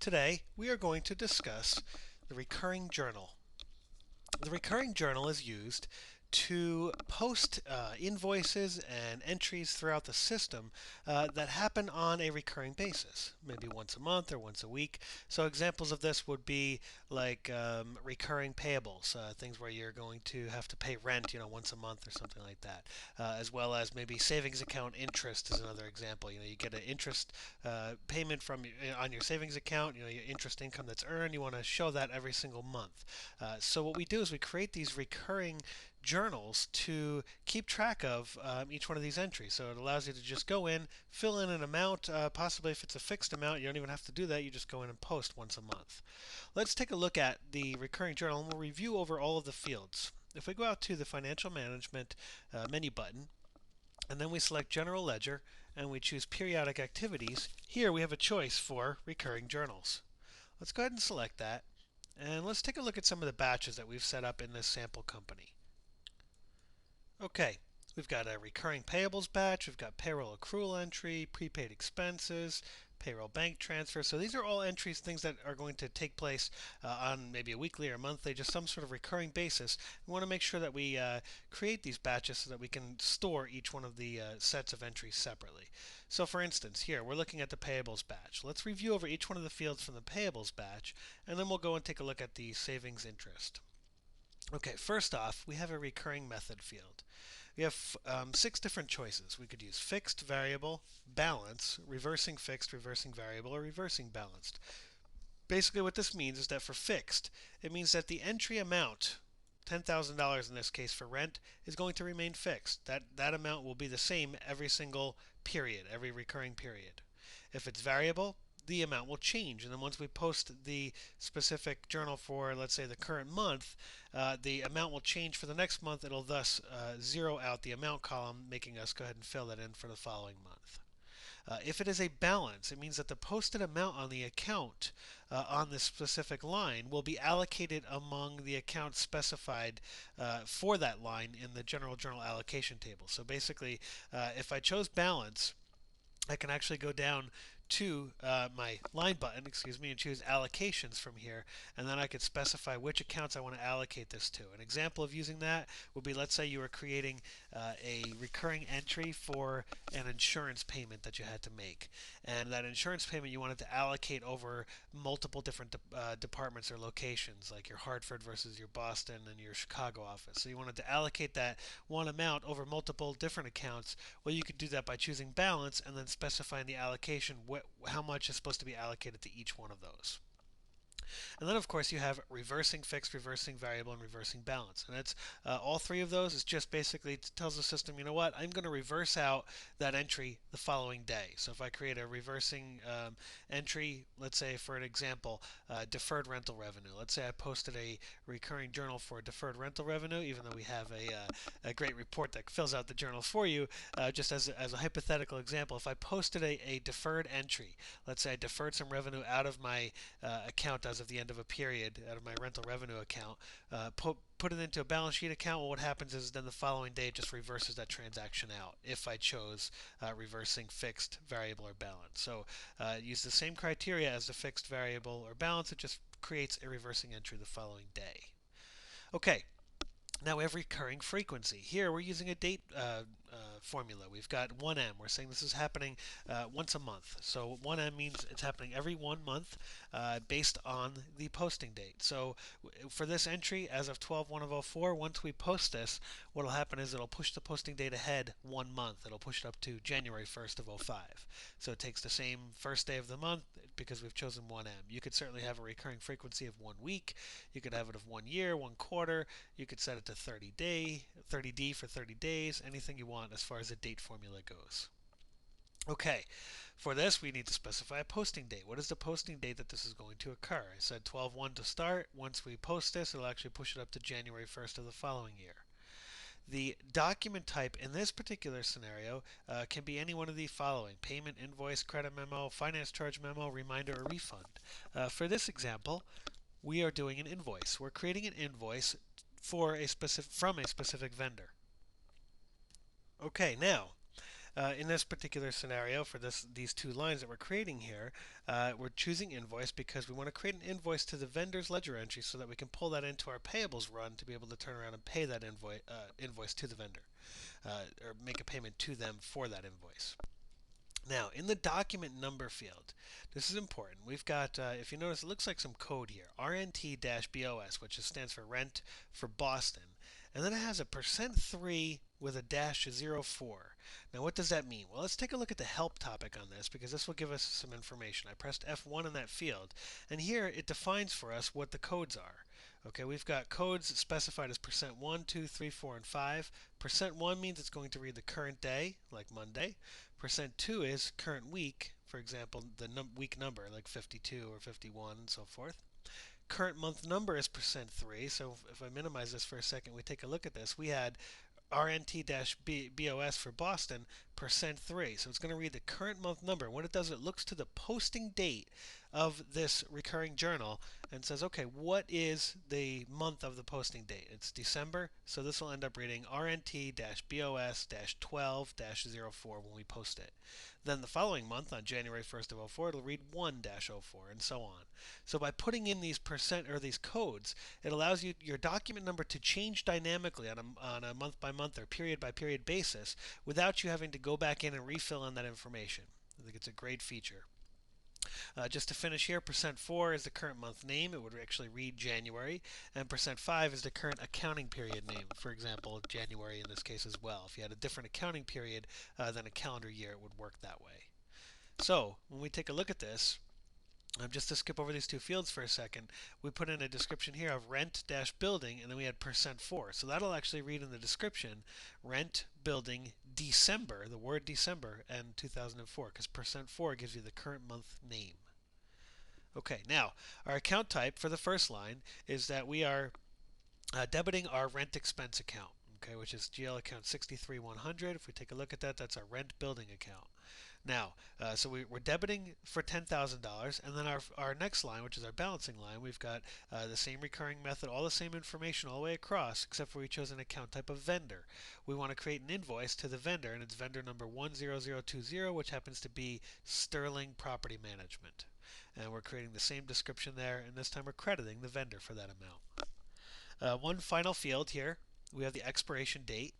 Today we are going to discuss the recurring journal. The recurring journal is used to post invoices and entries throughout the system that happen on a recurring basis, maybe once a month or once a week. So examples of this would be like recurring payables, things where you're going to have to pay rent, once a month or something like that, as well as maybe savings account interest is another example. You get an interest payment from on your savings account, your interest income that's earned. You want to show that every single month. So what we do is we create these recurring journals to keep track of each one of these entries. So it allows you to just go in, fill in an amount, possibly if it's a fixed amount, you don't even have to do that, you just go in and post once a month. Let's take a look at the recurring journal and we'll review over all of the fields. If we go out to the financial management menu button, and then we select general ledger and we choose periodic activities, here we have a choice for recurring journals. Let's go ahead and select that. And let's take a look at some of the batches that we've set up in this sample company. Okay, we've got a recurring payables batch, we've got payroll accrual entry, prepaid expenses, payroll bank transfer. So these are all entries, things that are going to take place on maybe a weekly or monthly, just some sort of recurring basis. We want to make sure that we create these batches so that we can store each one of the sets of entries separately. So for instance, here we're looking at the payables batch. Let's review over each one of the fields from the payables batch, and then we'll go and take a look at the savings interest. Okay, first off, we have a recurring method field. We have 6 different choices. We could use fixed, variable, balance, reversing fixed, reversing variable, or reversing balanced. Basically what this means is that for fixed, it means that the entry amount, $10,000 in this case for rent, is going to remain fixed. That amount will be the same every single period, every recurring period. If it's variable, the amount will change. And then once we post the specific journal for, let's say, the current month, the amount will change for the next month. It'll thus zero out the amount column, making us go ahead and fill that in for the following month. If it is a balance, it means that the posted amount on the account on this specific line will be allocated among the accounts specified for that line in the general journal allocation table. So basically, if I chose balance, I can actually go down to my line button, and choose allocations from here, and then I could specify which accounts I want to allocate this to. An example of using that would be, let's say you were creating a recurring entry for an insurance payment that you had to make, and that insurance payment you wanted to allocate over multiple different departments or locations, like your Hartford versus your Boston and your Chicago office. So you wanted to allocate that one amount over multiple different accounts. Well, you could do that by choosing balance and then specifying the allocation, how much is supposed to be allocated to each one of those. And then, of course, you have reversing fixed, reversing variable, and reversing balance. And that's all 3 of those is just basically tells the system, you know what, I'm going to reverse out that entry the following day. So if I create a reversing entry, let's say for an example, deferred rental revenue. Let's say I posted a recurring journal for deferred rental revenue, even though we have a great report that fills out the journal for you. Just as a hypothetical example, if I posted a deferred entry, let's say I deferred some revenue out of my account as of the end of a period, out of my rental revenue account, put it into a balance sheet account. Well, what happens is then the following day it just reverses that transaction out if I chose reversing fixed, variable, or balance. So use the same criteria as the fixed, variable, or balance. It just creates a reversing entry the following day. Okay, now we have recurring frequency. Here we're using a date formula. We've got 1M. We're saying this is happening once a month. So 1M means it's happening every 1 month based on the posting date. So for this entry, as of 12/1/04, once we post this, what will happen is it'll push the posting date ahead 1 month. It'll push it up to January 1st of '05. So it takes the same first day of the month because we've chosen 1M. You could certainly have a recurring frequency of 1 week. You could have it of 1 year, 1 quarter. You could set it to 30D for 30 days, anything you want as far as the date formula goes. Okay, for this we need to specify a posting date. What is the posting date that this is going to occur? I said 12/1 to start. Once we post this, it'll actually push it up to January 1st of the following year. The document type in this particular scenario can be any one of the following: payment, invoice, credit memo, finance charge memo, reminder, or refund. For this example, we are doing an invoice. We're creating an invoice from a specific vendor. Okay, now In this particular scenario, for these two lines that we're creating here, we're choosing invoice because we want to create an invoice to the vendor's ledger entry so that we can pull that into our payables run to be able to turn around and pay that invoice to the vendor, or make a payment to them for that invoice. Now, in the document number field, this is important. We've got, if you notice, it looks like some code here, RNT-BOS, which stands for rent for Boston. And then it has a %3 with a -04. Now, what does that mean? Well, let's take a look at the help topic on this because this will give us some information. I pressed F1 in that field, and here it defines for us what the codes are. Okay, we've got codes specified as %1, 2, 3, 4, and 5. %1 means it's going to read the current day, like Monday. %2 is current week, for example, the week number, like 52 or 51 and so forth. Current month number is %3, so if I minimize this for a second, we take a look at this. We had RNT-BOS for Boston, %3. So it's going to read the current month number. What it does, it looks to the posting date of this recurring journal and says, okay, what is the month of the posting date? It's December, so this will end up reading RNT-BOS-12-04 when we post it. Then the following month, on January 1st of 04, it'll read 1-04 and so on. So by putting in these percent or these codes, it allows you your document number to change dynamically on a month by month or period by period basis without you having to go back in and refill in that information. I think it's a great feature. Just to finish here, %4 is the current month name. It would actually read January. And %5 is the current accounting period name. For example, January in this case as well. If you had a different accounting period than a calendar year, it would work that way. So when we take a look at this, just to skip over these two fields for a second, we put in a description here of rent-building, and then we had %4. So that'll actually read in the description rent building December, the word December, and 2004, because %4 gives you the current month name. Okay, now our account type for the first line is that we are debiting our rent expense account, okay, which is GL account 63100. If we take a look at that, that's our rent building account. Now, so we're debiting for $10,000, and then our next line, which is our balancing line, we've got the same recurring method, all the same information all the way across, except for we chose an account type of vendor. We want to create an invoice to the vendor, and it's vendor number 10020, which happens to be Sterling Property Management. And we're creating the same description there, and this time we're crediting the vendor for that amount. One final field here, we have the expiration date.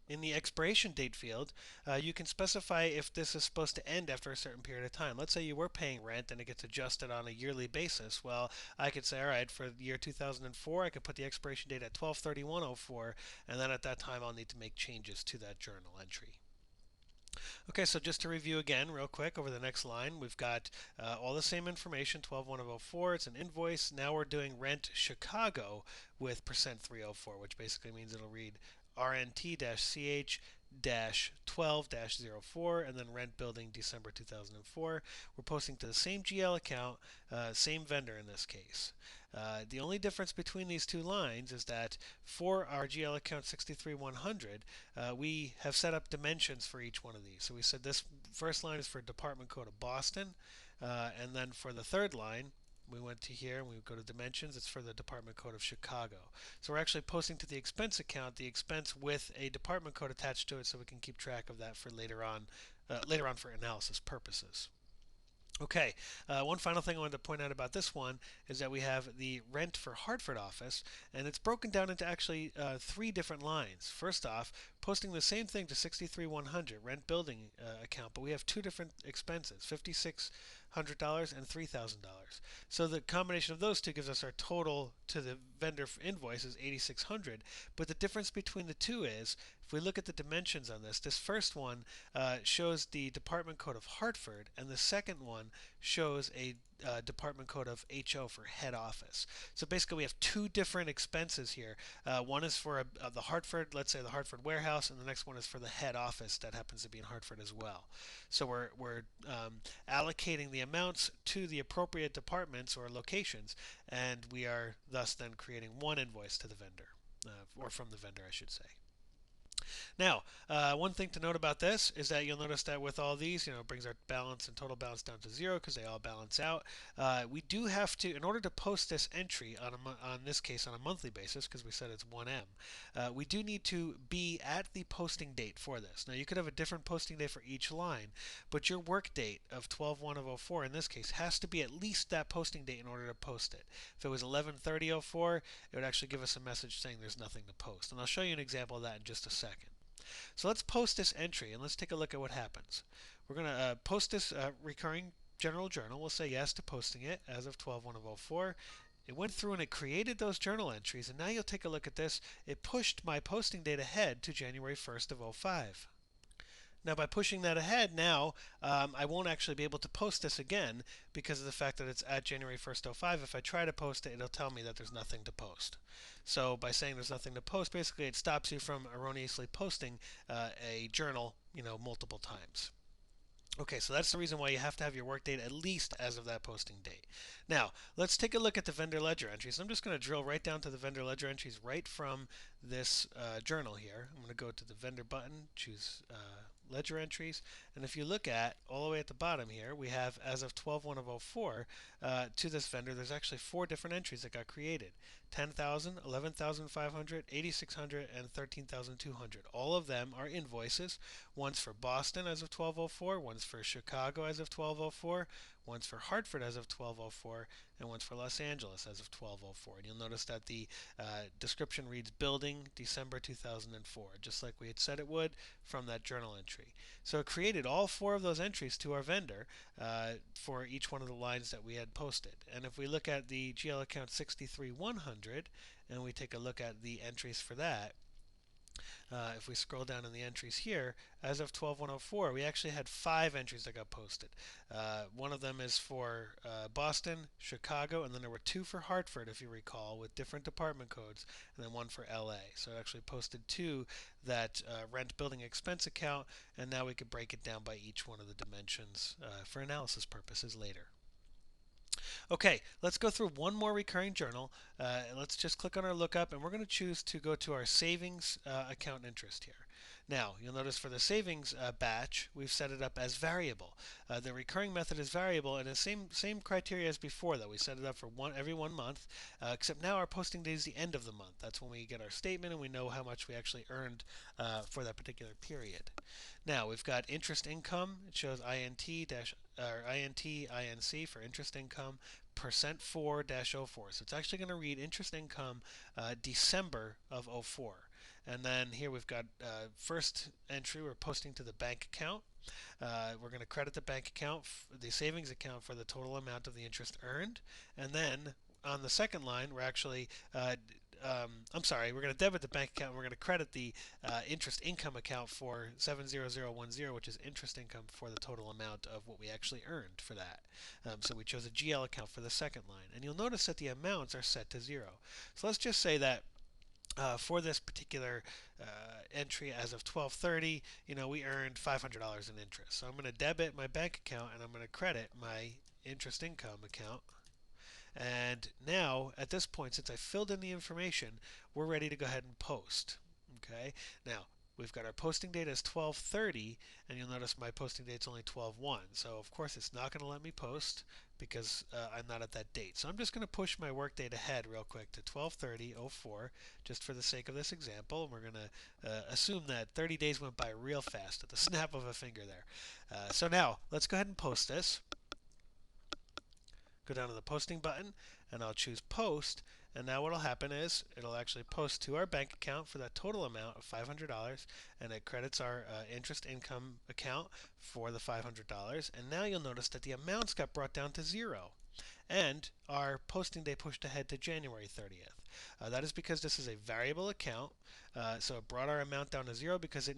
In the expiration date field, you can specify if this is supposed to end after a certain period of time. Let's say you were paying rent and it gets adjusted on a yearly basis. Well, I could say, all right, for the year 2004, I could put the expiration date at 12/31/04, and then at that time I'll need to make changes to that journal entry. Okay, so just to review again real quick over the next line, we've got all the same information, 12/1/04, it's an invoice. Now we're doing rent Chicago with %304, which basically means it'll read RNT-CH-12-04 and then rent building December 2004. We're posting to the same GL account, same vendor in this case. The only difference between these two lines is that for our GL account 63100, we have set up dimensions for each one of these. So we said this first line is for department code of Boston, and then for the third line, we went to here and we go to dimensions, it's for the department code of Chicago. So we're actually posting to the expense account the expense with a department code attached to it so we can keep track of that for later on for analysis purposes. Okay, one final thing I wanted to point out about this one is that we have the rent for Hartford office, and it's broken down into actually 3 different lines. First off, posting the same thing to 63100 rent building account, but we have 2 different expenses, $5,600 and $3,000. So the combination of those two gives us our total to the vendor invoice is $8,600. But the difference between the two is, if we look at the dimensions on this first one shows the department code of Hartford, and the second one shows a department code of HO for head office. So basically we have 2 different expenses here. One is for the Hartford, let's say the Hartford warehouse, and the next one is for the head office that happens to be in Hartford as well. So we're allocating the amounts to the appropriate departments or locations, and we are thus then creating one invoice to the vendor, or from the vendor I should say. Now, one thing to note about this is that you'll notice that with all these, it brings our balance and total balance down to zero because they all balance out. We do have to, in order to post this entry on this case on a monthly basis, because we said it's 1M, we do need to be at the posting date for this. Now, you could have a different posting date for each line, but your work date of 12/1 of '04 in this case has to be at least that posting date in order to post it. If it was 11/30/04, it would actually give us a message saying there's nothing to post. And I'll show you an example of that in just a second. So let's post this entry and let's take a look at what happens. We're going to post this recurring general journal. We'll say yes to posting it as of 12/1 of '04. It went through and it created those journal entries, and now you'll take a look at this. It pushed my posting date ahead to January 1st of '05. Now, by pushing that ahead, now I won't actually be able to post this again because of the fact that it's at January 1st, '05. If I try to post it, it'll tell me that there's nothing to post. So by saying there's nothing to post, basically it stops you from erroneously posting a journal, multiple times. Okay, so that's the reason why you have to have your work date at least as of that posting date. Now, let's take a look at the vendor ledger entries. I'm just going to drill right down to the vendor ledger entries right from this journal here. I'm going to go to the vendor button, choose ledger entries, and if you look at all the way at the bottom here, we have as of 12/1 of '04 to this vendor, there's actually 4 different entries that got created: 10,000, 11,500, 8,600, and 13,200. All of them are invoices. One's for Boston as of 12/04, one's for Chicago as of 12/04, one's for Hartford as of 12/04, and one's for Los Angeles as of 12/04. And you'll notice that the description reads building December 2004, just like we had said it would from that journal entry. So it created all 4 of those entries to our vendor for each one of the lines that we had posted. And if we look at the GL account 63100 and we take a look at the entries for that, if we scroll down in the entries here, as of 12/1 '04, we actually had 5 entries that got posted. One of them is for Boston, Chicago, and then there were 2 for Hartford, if you recall, with different department codes, and then 1 for LA. So it actually posted 2 that rent building expense account, and now we could break it down by each one of the dimensions for analysis purposes later. Okay, let's go through one more recurring journal. Let's just click on our lookup, and we're going to choose to go to our savings account interest here. Now, you'll notice for the savings batch, we've set it up as variable. The recurring method is variable, and the same criteria as before, though. We set it up for every 1 month, except now our posting date is the end of the month. That's when we get our statement and we know how much we actually earned for that particular period. Now, we've got interest income. It shows INC for interest income, percent 4-04. So it's actually going to read interest income December of '04. And then here we've got first entry, we're posting to the bank account. We're going to credit the bank account, the savings account, for the total amount of the interest earned. And then on the second line, we're actually we're going to debit the bank account and we're going to credit the interest income account for 70010, which is interest income for the total amount of what we actually earned for that. So we chose a GL account for the second line. And you'll notice that the amounts are set to 0. So let's just say that for this particular entry as of 12/30, we earned $500 in interest. So I'm going to debit my bank account and I'm going to credit my interest income account. And now, at this point, since I filled in the information, we're ready to go ahead and post. Okay. Now, we've got our posting date as 12/30, and you'll notice my posting date's only 12/1. So, of course, it's not going to let me post because I'm not at that date. So I'm just going to push my work date ahead real quick to 12/30/04, just for the sake of this example. And we're going to assume that 30 days went by real fast at the snap of a finger there. So now, let's go ahead and post this. Go down to the posting button and I'll choose post, and now what will happen is it'll actually post to our bank account for that total amount of $500, and it credits our interest income account for the $500. And now you'll notice that the amounts got brought down to 0, and our posting day pushed ahead to January 30th. That is because this is a variable account, so it brought our amount down to 0 because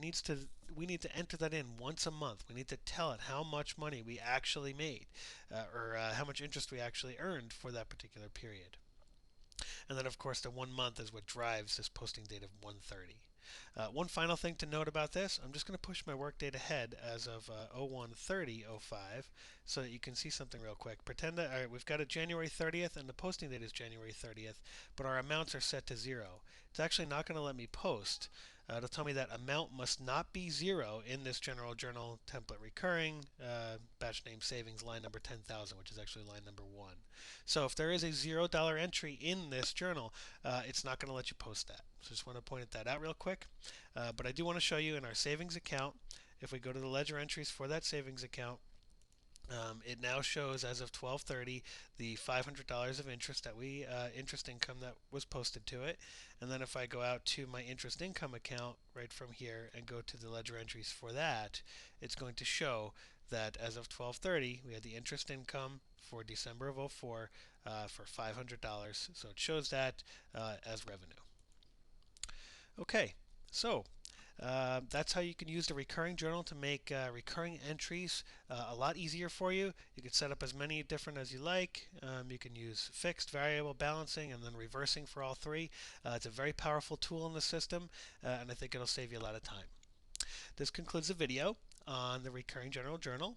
we need to enter that in once a month. We need to tell it how much money we actually made, or how much interest we actually earned for that particular period. And then, of course, the 1 month is what drives this posting date of 1/30. One final thing to note about this, I'm just going to push my work date ahead as of 01/30/05 so that you can see something real quick. Pretend that we've got it January 30th and the posting date is January 30th, but our amounts are set to 0. It's actually not going to let me post It'll tell me that amount must not be 0 in this general journal template recurring, batch name savings line number 10,000, which is actually line number 1. So if there is a $0 entry in this journal, it's not going to let you post that. So just want to point that out real quick. But I do want to show you in our savings account, if we go to the ledger entries for that savings account, it now shows as of 12/30 the $500 of interest interest income that was posted to it. And then if I go out to my interest income account right from here and go to the ledger entries for that, it's going to show that as of 12/30 we had the interest income for December of '04 for $500. So it shows that as revenue. Okay, so that's how you can use the recurring journal to make recurring entries a lot easier for you. You can set up as many different as you like. You can use fixed, variable, balancing, and then reversing for all three. It's a very powerful tool in the system, and I think it'll save you a lot of time. This concludes the video on the recurring general journal.